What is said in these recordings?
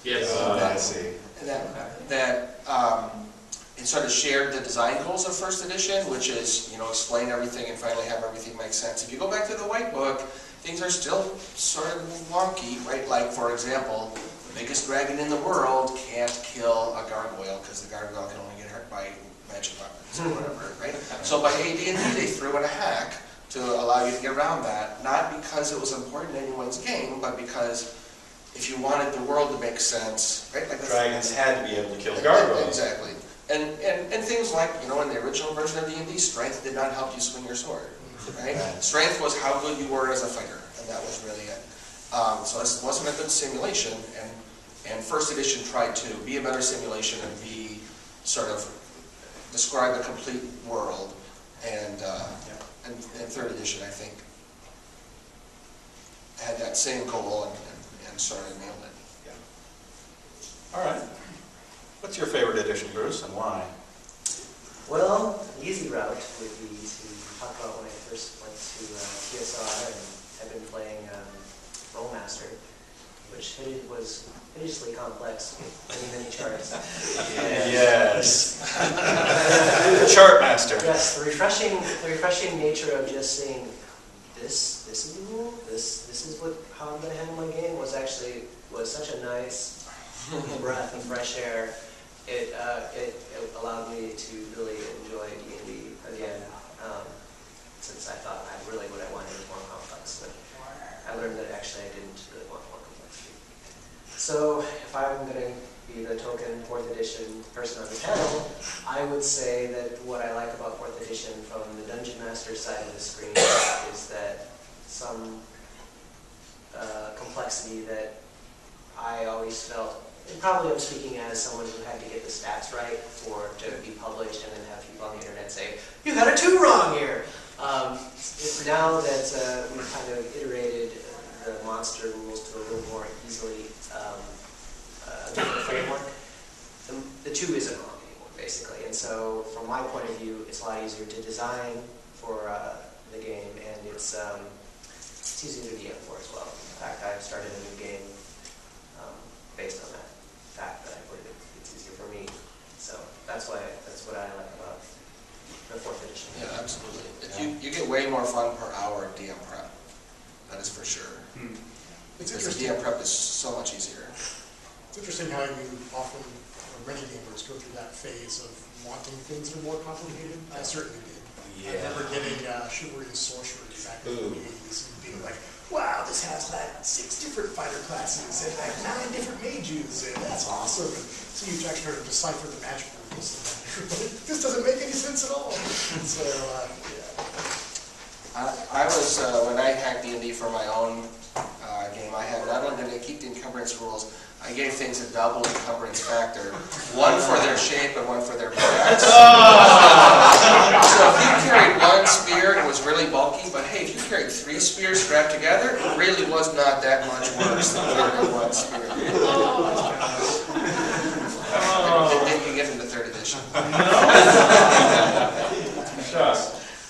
Yes. I see. It sort of shared the design goals of first edition, which is, explain everything and finally have everything make sense. If you go back to the white book, things are still sort of wonky, right? Like, for example, the biggest dragon in the world can't kill a gargoyle because the gargoyle can only get hurt by magic weapons or whatever, right? So by AD&D, they threw in a hack to allow you to get around that, not because it was important in anyone's game, but because if you wanted the world to make sense, right? Like dragons had to be able to kill the gargoyles. Exactly. And things like, in the original version of D&D, strength did not help you swing your sword, right? Strength was how good you were as a fighter, and that was really it. So this wasn't a good simulation, and first edition tried to be a better simulation and be sort of describe a complete world, and third edition, I think, had that same goal and sort of nailed it. Yeah. All right. What's your favorite edition, Bruce, and why? Well, the easy route would be to talk about when I first went to TSR and had been playing Rollmaster, which was hideously complex, many charts. Yes. Chart master. Yes, the refreshing nature of just saying, this is the rule, this is how I'm going to handle my game was such a nice breath of fresh air. It allowed me to really enjoy D&D again, since I thought what I wanted was more complex. But I learned that actually I didn't really want more complexity. So if I'm going to be the token 4th edition person on the panel, I would say that what I like about 4th edition from the Dungeon Master side of the screen is that some complexity that I always felt. And probably I'm speaking as someone who had to get the stats right to be published and then have people on the internet say, you got a 2 wrong here. Now that we've kind of iterated the monster rules to a little more easily different framework, the 2 isn't wrong anymore, basically. And so from my point of view, it's a lot easier to design for the game, and it's easier to DM for as well. In fact, I've started a new game based on that fact that I believe it's easier for me. So that's what I like about the 4th edition. Yeah, absolutely. You get way more fun per hour of DM prep. That is for sure. It's Because interesting. the DM prep is so much easier. It's interesting how you often, many gamers go through that phase of wanting things that are more complicated. I certainly did. Yeah. I remember getting Chivalry and Sorcery back in the 80s and being like, wow, this has like 6 different fighter classes and like 9 different mages, and that's awesome. And so you actually start to decipher the magic rules. And this doesn't make any sense at all. So, yeah. I was, when I hacked D&D for my own game, I had not only did I keep the encumbrance rules, I gave things a double encumbrance factor. One for their shape and one for their attacks. So if you carried 1 spear, it was really bulky, but hey, if you carried 3 spears strapped together, it really was not that much worse than carrying 1 spear. Then you get into 3rd edition.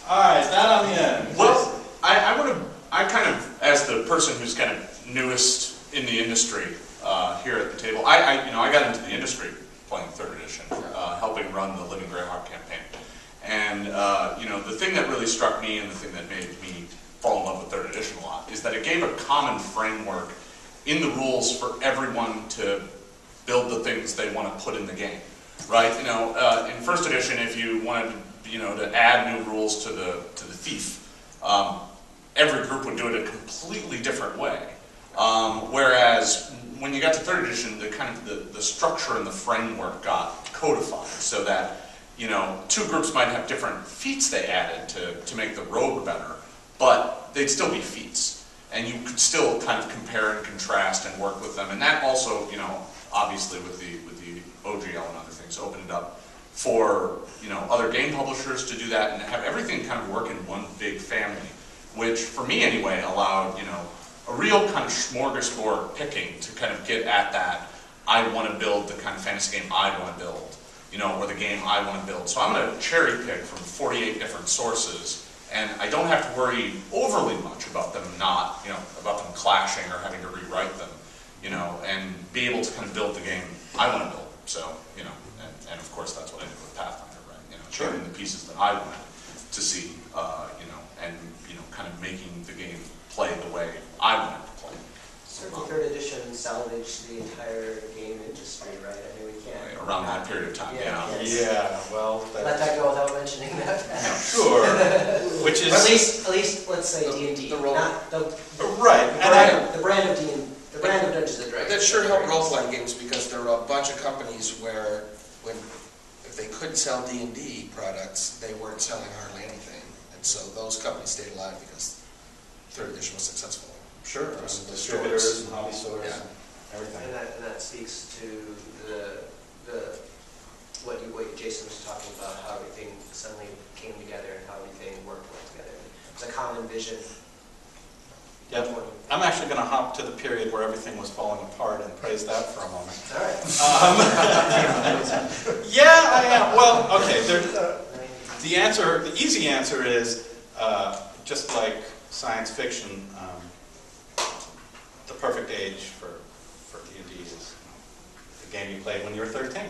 All right, that on the end. Well, I kind of, as the person who's kind of newest in the industry here at the table, I got into the industry playing 3rd edition, helping run the Living Greyhawk campaign. And the thing that really struck me and the thing that made me fall in love with 3rd edition a lot is that it gave a common framework in the rules for everyone to build the things they want to put in the game, right? In 1st edition, if you wanted to add new rules to the thief, every group would do it a completely different way. Whereas when you got to 3rd edition, the structure and the framework got codified so that 2 groups might have different feats they added to make the rogue better, but they'd still be feats, and you could still kind of compare and contrast and work with them. And that also, obviously with the OGL and other things, opened it up for other game publishers to do that and have everything kind of work in one big family, which for me anyway allowed a real kind of smorgasbord picking to kind of get at that. I want to build the kind of fantasy game I want to build, or the game I want to build. So I'm going to cherry pick from 48 different sources, and I don't have to worry overly much about them about them clashing or having to rewrite them. you know, and be able to kind of build the game I want to build. So, you know, and of course that's what I did with Pathfinder, right? You know, taking the pieces that I wanted to see, you know, and, you know, kind of making the game play the way I wanted to play. Certainly, third edition salvaged the entire game industry, right? I mean, we can't. Around that period of time, yeah. Yeah, well, Let that go without mentioning that. sure. Which is Or at least, let's say D&D, the role. not the right. the brand of D&D, the brand of Dungeons and Dragons. That sure helped role-playing games because there were a bunch of companies where, if they couldn't sell D&D products, they weren't selling hardly anything. And so those companies stayed alive because third edition was successful. Sure, Those distributors and hobby stores Yeah. and everything. And that speaks to what Jason was talking about, how everything suddenly came together and how everything worked well together. It was a common vision. Yep. I'm actually going to hop to the period where everything was falling apart and praise that for a moment. All right. Yeah, I am. Well, okay. The easy answer is just like science fiction. The perfect age for D&D is the game you played when you were 13.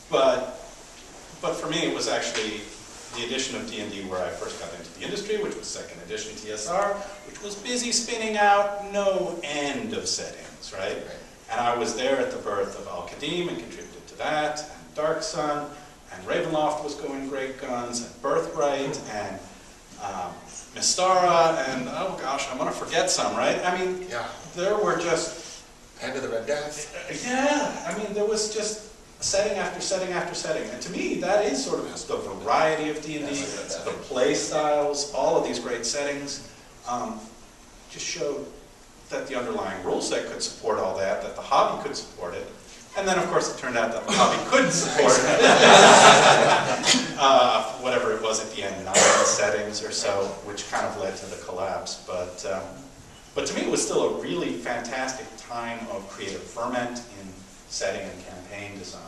But for me, it was actually the edition of D&D where I first got into the industry, which was second edition TSR, which was busy spinning out no end of settings, right? And I was there at the birth of Al-Qadim and contributed to that, and Dark Sun, and Ravenloft was going great guns, and Birthright, and Mystara, and oh gosh, I'm going to forget some, right? I mean, Yeah. there were just... Hand of the Red Death. Yeah, I mean, there was just setting after setting after setting. And to me, that is sort of the variety of D&D, the play styles, all of these great settings, just showed that the underlying rule set could support all that, that the hobby could support it. And then, of course, it turned out that the hobby couldn't support it. Whatever it was at the end, 9 settings or so, which kind of led to the collapse. But to me, it was still a really fantastic time of creative ferment in setting and campaign design.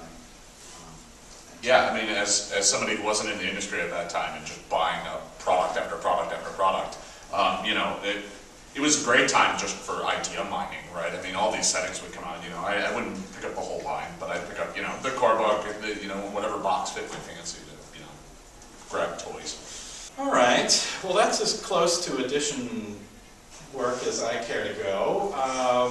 Yeah, I mean, as somebody who wasn't in the industry at that time and just buying up product after product after product, you know, it was a great time just for idea mining, right? I mean, all these settings would come out, you know, I wouldn't pick up the whole line, but I'd pick up, you know, the core book, you know, whatever box fit my fancy to, you know, grab toys. All right, well, that's as close to edition work as I care to go. I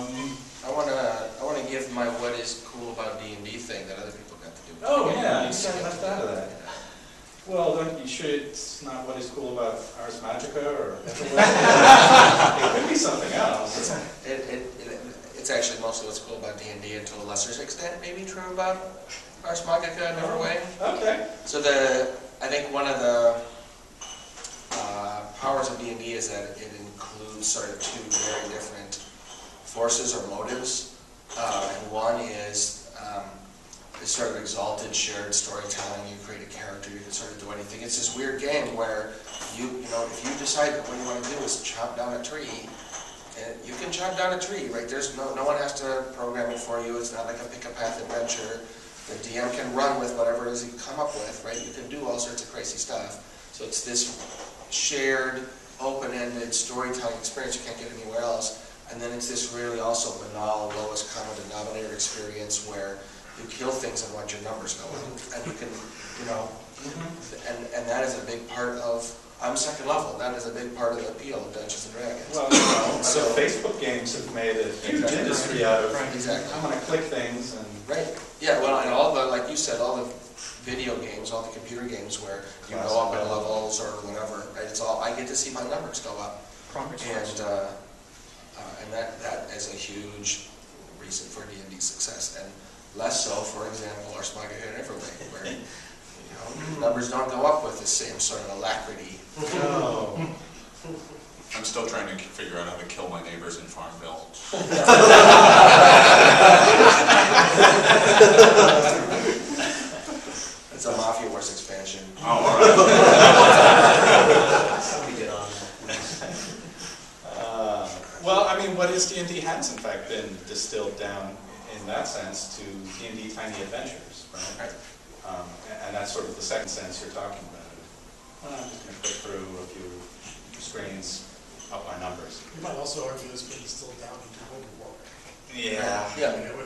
wanna give my what is cool about D&D thing that other people got to do. Oh yeah, you got left out of that. Well, don't you sure it's not what is cool about Ars Magica or it could be something else. It's actually mostly what's cool about D&D, and to a lesser extent maybe true about Ars Magica in every way. Okay. So I think one of the powers of D&D is that it includes sort of two very different forces or motives. And one is this sort of exalted shared storytelling. You create a character, you can sort of do anything. It's this weird game where you know, if you decide that what you want to do is chop down a tree, you can chop down a tree, right? There's no one has to program it for you. It's not like a pick a path adventure. The DM can run with whatever it is you come up with, right? You can do all sorts of crazy stuff. So it's this shared, open-ended storytelling experience you can't get anywhere else. And then it's this really also banal, lowest common denominator experience where you kill things and watch your numbers go up. And you can, you know, and that is a big part of, I'm second level, that is a big part of the appeal of Dungeons and Dragons. Well, you know, so Facebook games have made a huge industry out of, Exactly. I'm going to click things and... Right. Yeah, well, and all the, like you said, all the video games, all the computer games where you go up in levels or whatever, right? It's all, I get to see my numbers go up. And that is a huge reason for D&D success, and less so, for example, Ars Magica and Everlane, where you know, numbers don't go up with the same sort of alacrity. No. I'm still trying to figure out how to kill my neighbors in Farmville. It's a Mafia Wars expansion. Oh, all right. We get on. Well, I mean, what is D&D has, in fact, been distilled down, in that sense, to D&D Tiny Adventures, right? And that's sort of the second sense you're talking about. I'm just going to click through a few screens, up my numbers. You might also argue it's been distilled down into World of Warcraft. Yeah. Yeah. You know,